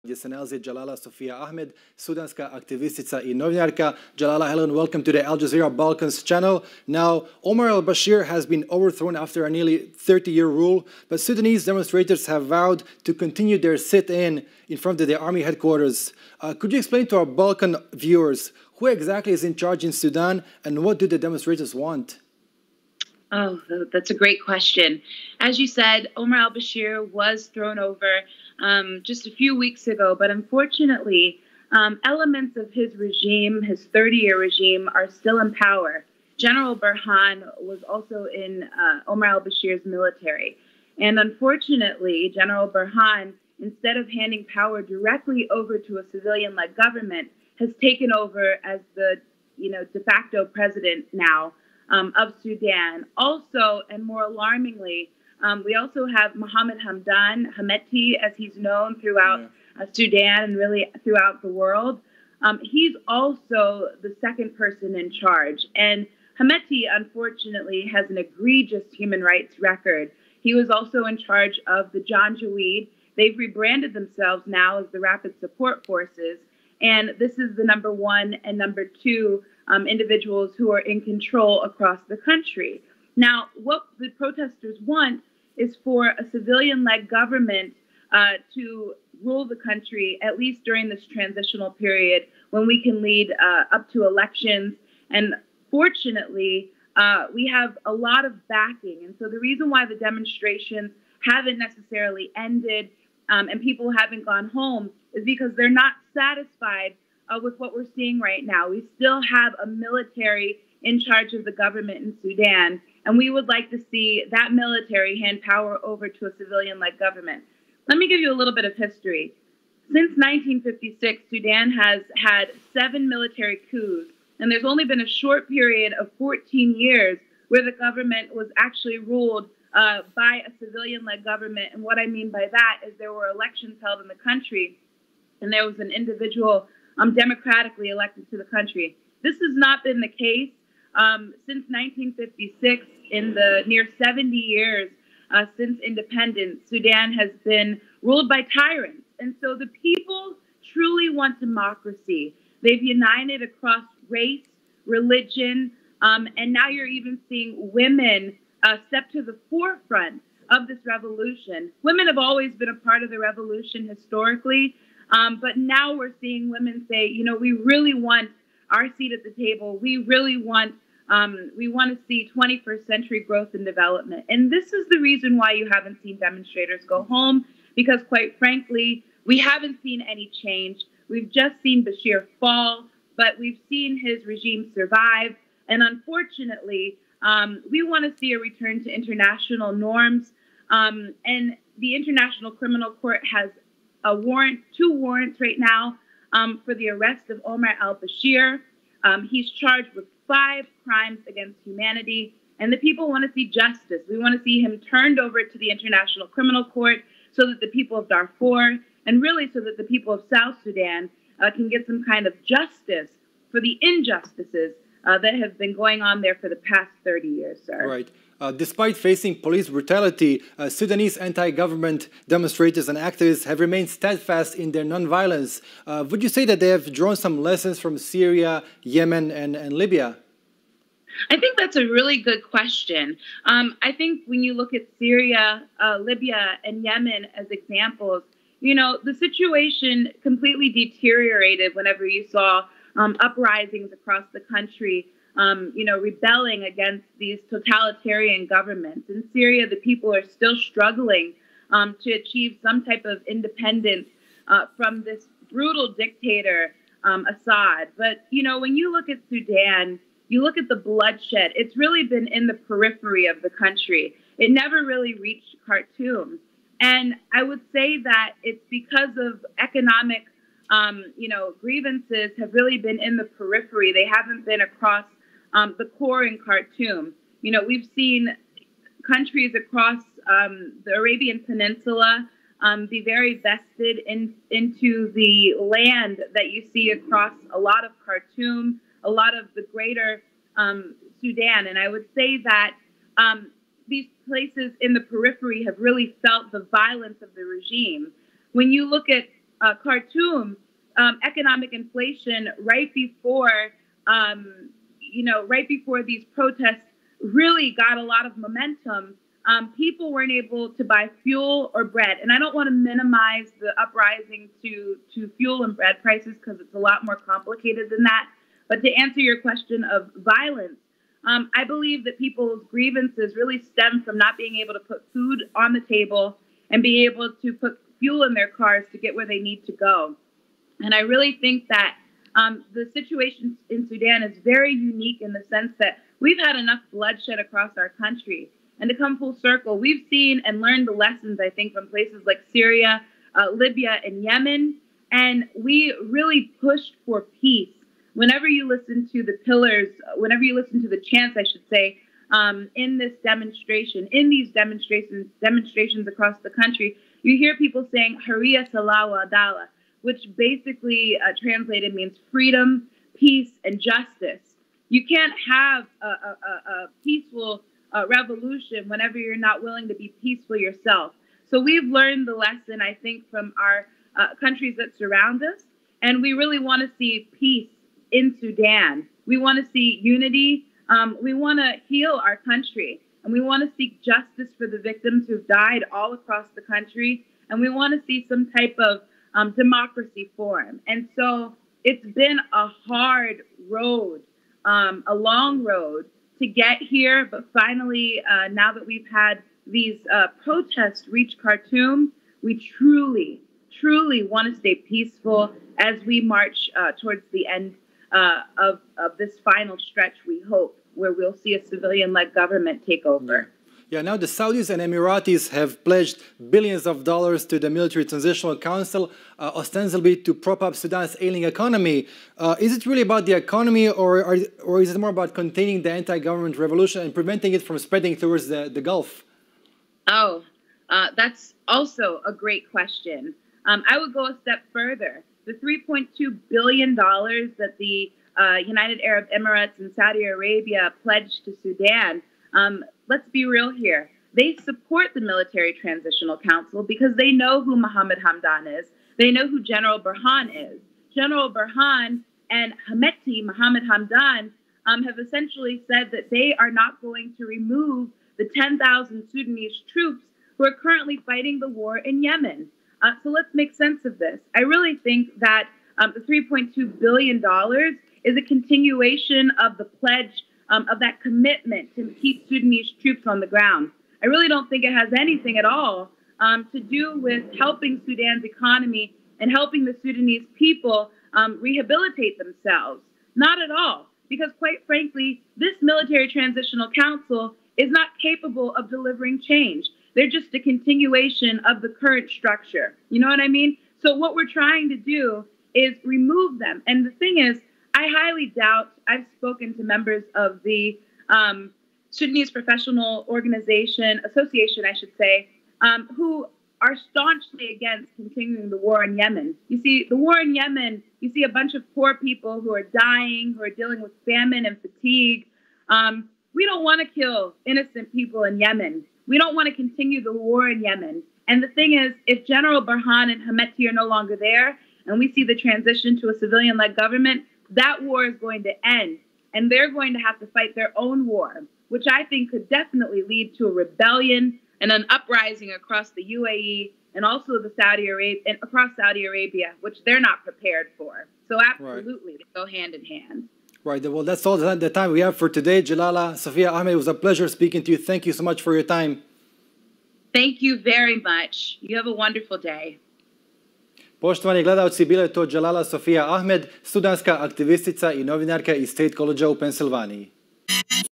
gdje se nalazi Jalala Sofia Ahmed, sudanska aktivistica I novinarka. Jalala, hello and welcome to the Al Jazeera Balkans channel. Now, Omar al-Bashir has been overthrown after a nearly 30-year rule, but Sudanese demonstrators have vowed to continue their sit-in in front of the army headquarters. Could you explain to our Balkan viewers who exactly is in charge in Sudan and what do the demonstrators want? Oh, that's a great question. As you said, Omar al-Bashir was thrown over just a few weeks ago, but unfortunately, elements of his regime, his 30-year regime, are still in power. General Burhan was also in Omar al-Bashir's military. And unfortunately, General Burhan, instead of handing power directly over to a civilian-led government, has taken over as the de facto president now of Sudan. Also, and more alarmingly, we also have Mohammed Hameti, as he's known throughout Sudan and really throughout the world. He's also the second person in charge. And Hameti, unfortunately, has an egregious human rights record. He was also in charge of the Janjaweed. They've rebranded themselves now as the Rapid Support Forces. And this is the #1 and #2 individuals who are in control across the country. Now, what the protesters want is for a civilian-led government to rule the country, at least during this transitional period when we can lead up to elections. And fortunately, we have a lot of backing. And so the reason why the demonstrations haven't necessarily ended and people haven't gone home is because they're not satisfied with what we're seeing right now. We still have a military in charge of the government in Sudan, and we would like to see that military hand power over to a civilian-led government. Let me give you a little bit of history. Since 1956, Sudan has had 7 military coups, and there's only been a short period of 14 years where the government was actually ruled by a civilian-led government. And what I mean by that is there were elections held in the country, and there was an individual democratically elected to the country. This has not been the case since 1956. In the near 70 years since independence, Sudan has been ruled by tyrants. And so the people truly want democracy. They've united across race, religion, and now you're even seeing women step to the forefront of this revolution. Women have always been a part of the revolution historically, but now we're seeing women say, we really want our seat at the table. We really want to see 21st century growth and development. And this is the reason why you haven't seen demonstrators go home, because quite frankly, we haven't seen any change. We've just seen Bashir fall, but we've seen his regime survive. And unfortunately, we want to see a return to international norms. And the International Criminal Court has two warrants right now for the arrest of Omar al-Bashir. He's charged with 5 crimes against humanity, and the people want to see justice. We want to see him turned over to the International Criminal Court so that the people of Darfur, and really so that the people of South Sudan can get some kind of justice for the injustices that have been going on there for the past 30 years, sir. Right. Despite facing police brutality, Sudanese anti-government demonstrators and activists have remained steadfast in their nonviolence. Would you say that they have drawn some lessons from Syria, Yemen, and Libya? I think that's a really good question. I think when you look at Syria, Libya, and Yemen as examples, the situation completely deteriorated whenever you saw uprisings across the country, rebelling against these totalitarian governments. In Syria, the people are still struggling to achieve some type of independence from this brutal dictator, Assad. But, when you look at Sudan, you look at the bloodshed, it's really been in the periphery of the country. It never really reached Khartoum. And I would say that it's because of economic grievances have really been in the periphery. They haven't been across the core in Khartoum. We've seen countries across the Arabian Peninsula be very vested into the land that you see across a lot of Khartoum, a lot of the greater Sudan. And I would say that these places in the periphery have really felt the violence of the regime. When you look at Khartoum, economic inflation right before, right before these protests really got a lot of momentum, people weren't able to buy fuel or bread. And I don't want to minimize the uprising to fuel and bread prices because it's a lot more complicated than that. But to answer your question of violence, I believe that people's grievances really stem from not being able to put food on the table and be able to put fuel in their cars to get where they need to go. And I really think that the situation in Sudan is very unique in the sense that we've had enough bloodshed across our country. And to come full circle, we've seen and learned the lessons, I think, from places like Syria, Libya, and Yemen. And we really pushed for peace. Whenever you listen to the pillars, whenever you listen to the chants, I should say, in this demonstration, in these demonstrations across the country, you hear people saying, Hariya Salah wa Adala, which basically translated means freedom, peace, and justice. You can't have a peaceful revolution whenever you're not willing to be peaceful yourself. So we've learned the lesson, I think, from our countries that surround us, and we really want to see peace in Sudan. We want to see unity. We want to heal our country, and we want to seek justice for the victims who've died all across the country, and we want to see some type of democracy form. And so it's been a hard road, a long road to get here, but finally, now that we've had these protests reach Khartoum, we truly, truly want to stay peaceful as we march towards the end of this final stretch, we hope, where we'll see a civilian-led government take over. Yeah, now the Saudis and Emiratis have pledged billions of dollars to the Military Transitional Council, ostensibly to prop up Sudan's ailing economy. Is it really about the economy, or is it more about containing the anti-government revolution and preventing it from spreading towards the Gulf? Oh, that's also a great question. I would go a step further. The $3.2 billion that the United Arab Emirates and Saudi Arabia pledged to Sudan, let's be real here. They support the Military Transitional Council because they know who Mohammed Hamdan is. They know who General Burhan is. General Burhan and Hemeti, Mohammed Hamdan, have essentially said that they are not going to remove the 10,000 Sudanese troops who are currently fighting the war in Yemen. So let's make sense of this. I really think that the $3.2 billion is a continuation of the pledge of that commitment to keep Sudanese troops on the ground. I really don't think it has anything at all to do with helping Sudan's economy and helping the Sudanese people rehabilitate themselves. Not at all. Because quite frankly, this Military Transitional Council is not capable of delivering change. They're just a continuation of the current structure. You know what I mean? So what we're trying to do is remove them. And the thing is, I highly doubt, I've spoken to members of the Sudanese Professional Association, I should say, who are staunchly against continuing the war in Yemen. You see, the war in Yemen, you see a bunch of poor people who are dying, who are dealing with famine and fatigue. We don't want to kill innocent people in Yemen. We don't want to continue the war in Yemen. And the thing is, if General Burhan and Hemeti are no longer there, and we see the transition to a civilian-led government, that war is going to end. And they're going to have to fight their own war, which I think could definitely lead to a rebellion and an uprising across the UAE and also the across Saudi Arabia, which they're not prepared for. So absolutely, they go hand in hand. Right. Well, that's all the time we have for today. Jalala, Sofia Ahmed, it was a pleasure speaking to you. Thank you so much for your time. Thank you very much. You have a wonderful day. Poštovani gledalci, bila je to Jalala Sofia Ahmed, sudanska aktivistica i novinarka iz State College u Pensilvaniji.